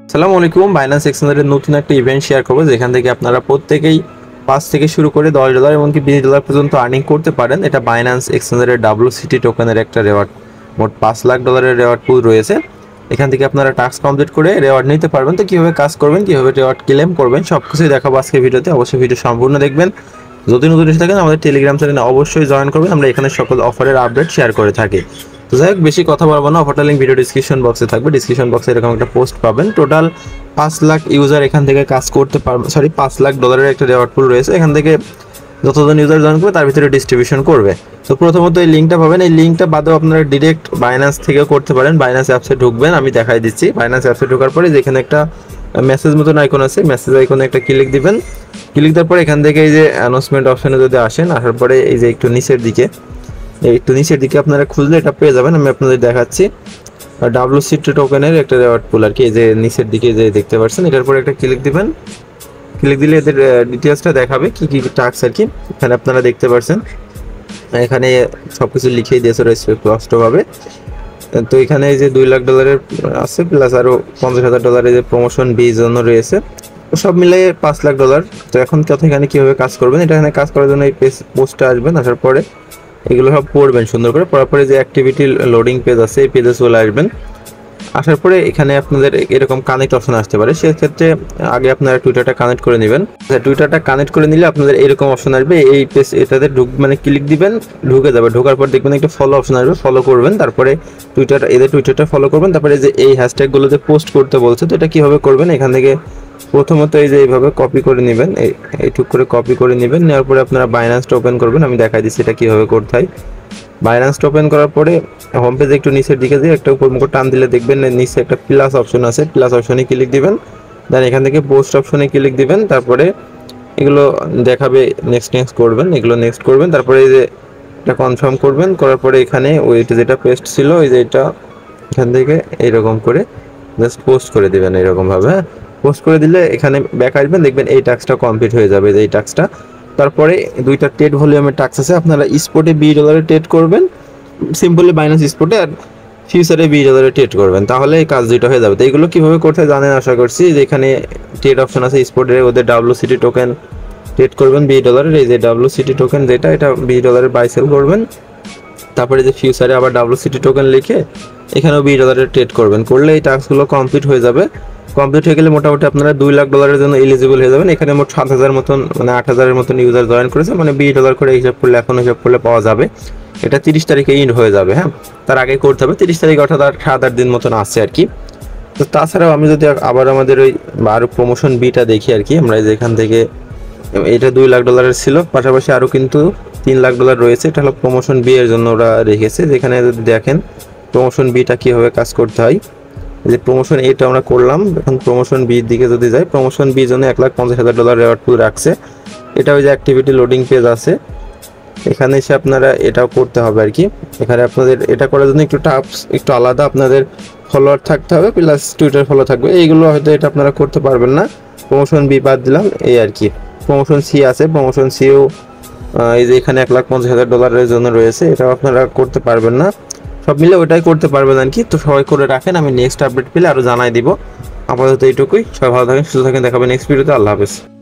আসসালামু আলাইকুম। বাইন্যান্স এক্সচেঞ্জের নতুন একটা ইভেন্ট শেয়ার করবো, যেখান থেকে আপনারা প্রত্যেকেই 5 থেকে শুরু করে $10 এমনকি $20 পর্যন্ত আর্নিং করতে পারেন। এটা বাইন্যান্স এক্সচেঞ্জের WCT টোকেনের একটা রেওয়ার্ড। মোট $5 লাখ রেওয়ার্ড পুল রয়েছে। এখান থেকে আপনারা টাস্ক কমপ্লিট করে রেওয়ার্ড নিতে পারবেন। তো কীভাবে কাজ করবেন, কীভাবে রেওয়ার্ড ক্লেম করবেন, সব কিছুই দেখাবো আজকে ভিডিওতে। অবশ্যই ভিডিও সম্পূর্ণ দেখবেন। যদি নতুন এসে থাকেন আমাদের টেলিগ্রাম চ্যানেলে অবশ্যই জয়েন করবেন। আমরা এখানে সকল অফারের আপডেট শেয়ার করে থাকি। তো যাই হোক, বেশি কথা বলবো না। অফারটা লিঙ্ক ভিডিও ডিসক্রিপশন বক্সে থাকবে। ডিসক্রিপশন বক্সে এরকম একটা পোস্ট পাবেন। টোটাল 5 লাখ ইউজার এখান থেকে কাজ করতে পারবে। $5 লাখ একটা রেওয়ার্ড পুল রয়েছে। এখান থেকে যতজন ইউজার জয়েন করবে তার ভিতরে ডিস্ট্রিবিউশন করবে। তো প্রথমত এই লিঙ্কটা পাবেন। এই লিঙ্কটা বাদেও আপনারা ডিরেক্ট বাইন্যান্স থেকেও করতে পারেন। বাইন্যান্স অ্যাপসে ঢুকবেন, আমি দেখাই দিচ্ছি। বাইন্যান্স অ্যাপসে ঢোকার পরে যেখানে একটা মেসেজ মতন আইকন আছে, মেসেজ আইকনে একটা ক্লিক দিবেন। ক্লিক দেওয়ার পরে এখান থেকে এই যে অ্যানাউন্সমেন্ট অপশনে যদি আসেন, আসার পরে এই যে একটু নিচের দিকে আপনারা খুঁজলে এটা পেয়ে যাবেন। আমি আপনাদের দেখাচ্ছি। WCT টোকেনের একটা রেওয়ার্ড পুল আর কি, এই যে নিচের দিকে যে দেখতে পাচ্ছেন, এটার পরে একটা ক্লিক দিবেন। ক্লিক দিলে এদের ডিটেলসটা দেখাবে কি কি টাস্ক আর কি। এখানে আপনারা দেখতে পাচ্ছেন, এখানে সবকিছু লিখেই দিয়েছে রয়েছে স্পষ্টভাবে। তো এখানে এই যে $2 লাখ আছে, প্লাস আরো $50,000 যে প্রমোশন বি জন্য রয়েছে। তো সব মিলিয়ে $5 লাখ। তো এখন কথা এখানে কিভাবে কাজ করবেন, এটা এখানে কাজ করার জন্য এই পোস্টে আসবেন। আসার পরে এগুলো সব পড়বেন সুন্দর করে। পড়ার পরে যে অ্যাক্টিভিটি লোডিং পেজ আছে, এই পেজে চলে আসবেন। আসার পরে এখানে আপনাদের এরকম কানেক্ট অপশন আসতে পারে। সেক্ষেত্রে আগে আপনারা টুইটারটা কানেক্ট করে নেবেন। টুইটারটা কানেক্ট করে নিলে আপনাদের এরকম অপশন আসবে। এই পেজ এটাতে ক্লিক দিবেন, ঢুকে যাবে। ঢোকার পর দেখবেন একটা ফলো অপশন আসবে, ফলো করবেন। তারপরে টুইটারটা ফলো করবেন। তারপরে যে এই হ্যাশট্যাগুলোতে পোস্ট করতে বলছে, তো এটা কীভাবে করবেন, এখান থেকে প্রথমত এই যে এইভাবে কপি করে নেবেন, এইটুক করে কপি করে নেবেন। নেওয়ার পরে আপনারা বাইন্যান্সটা ওপেন করবেন। আমি দেখাই দিচ্ছি এটা কীভাবে করতে হয়। বাইন্যান্সটা ওপেন করার পরে হোম পেজে একটু নিচের দিকে দিয়ে একটা উপর মুখ টান দিলে দেখবেন নিচে একটা প্লাস অপশন আছে, প্লাস অপশনে ক্লিক দিবেন। দেন এখান থেকে পোস্ট অপশনে ক্লিক দিবেন। তারপরে এগুলো দেখাবে নেক্সট করবেন, এগুলো নেক্সট করবেন। তারপরে এই যে এটা কনফার্ম করবেন। করার পরে এখানে ওইটা যেটা পেস্ট ছিল, এই যে এটা এখান থেকে এইরকম করে জাস্ট পোস্ট করে দিবেন এরকমভাবে। পোস্ট করে দিলে এখানে ব্যাক আসবেন, দেখবেন এই টাস্কটা কমপ্লিট হয়ে যাবে, এই টাস্কটা। তারপরে দুইটা ট্রেড ভলিউমের টাস্ক আছে। আপনারা স্পটে $20 ট্রেড করবেন, সিম্পলি বাইন্যান্স স্পটে, আর ফিউচারে $20 ট্রেড করবেন। তাহলে এই কাজ দুইটা হয়ে যাবে। তো এগুলো কীভাবে করতে জানেন আশা করছি। যেখানে ট্রেড অপশন আছে স্পটে, ওদের WCT টোকেন ট্রেড করবেন $20। এই যে WCT টোকেন যেটা, এটা $20 বাই সেল করবেন। তারপরে যে ফিউচারে আবার WCT টোকেন লিখে এখানেও $20 ট্রেড করবেন। করলে এই টাস্কগুলো কমপ্লিট হয়ে যাবে। কমপ্লিট হয়ে গেলে মোটামুটি আপনারা $2 লাখ জন্য এলিজিবল হয়ে যাবেন। এখানে মোট 7,000 মতন, মানে 8,000-এর মতন ইউজার জয়েন করেছে, মানে $20 করে হিসাব করলে, এখন হিসাব করলে পাওয়া যাবে। এটা 30 তারিখে ইন্ড হয়ে যাবে। হ্যাঁ, তার আগে করতে হবে। 30 তারিখ অর্থাৎ 7-8 দিন মতন আছে আর কি। তো তাছাড়াও আমি যদি আবার আমাদের ওই আরও প্রমোশন বিটা দেখি আর কি, আমরা যেখান থেকে এটা $2 লাখ ছিল, পাশাপাশি আরও কিন্তু $3 লাখ রয়েছে। এটা হলো প্রমোশন বি এর জন্য ওরা রেখেছে। যেখানে যদি দেখেন প্রমোশন বিটা কীভাবে কাজ করতে হয়, যে প্রমোশন এটা আমরা করলাম। এখন প্রমোশন বির দিকে যদি যাই, প্রমোশন বির জন্য $1,50,000 রেওয়ার্ড পুল রাখছে। এটা ওই যে অ্যাক্টিভিটি লোডিং পেজ আছে, এখানে এসে আপনারা এটাও করতে হবে আর কি। এখানে আপনাদের এটা করার জন্য একটু আলাদা আপনাদের ফলোয়ার থাকতে হবে, প্লাস টুইটার ফলো থাকবে। এইগুলো হয়তো এটা আপনারা করতে পারবেন না। প্রমোশন বি বাদ দিলাম, এই আর কি। প্রমোশন সি আছে, প্রমোশন সিও এই যে এখানে $1,50,000 জন্য রয়েছে, এটাও আপনারা করতে পারবেন না। সব মিলে ওইটাই করতে পারবেন আর কি। তো সবাই করে রাখেন, আমি নেক্সট আপডেট পেলে আরও জানাই দিব। আপাতত এইটুকুই। সবাই ভালো থাকেন, সুস্থ থাকেন। দেখাবেন নেক্সট ভিডিওতে। আল্লাহ হাফেজ।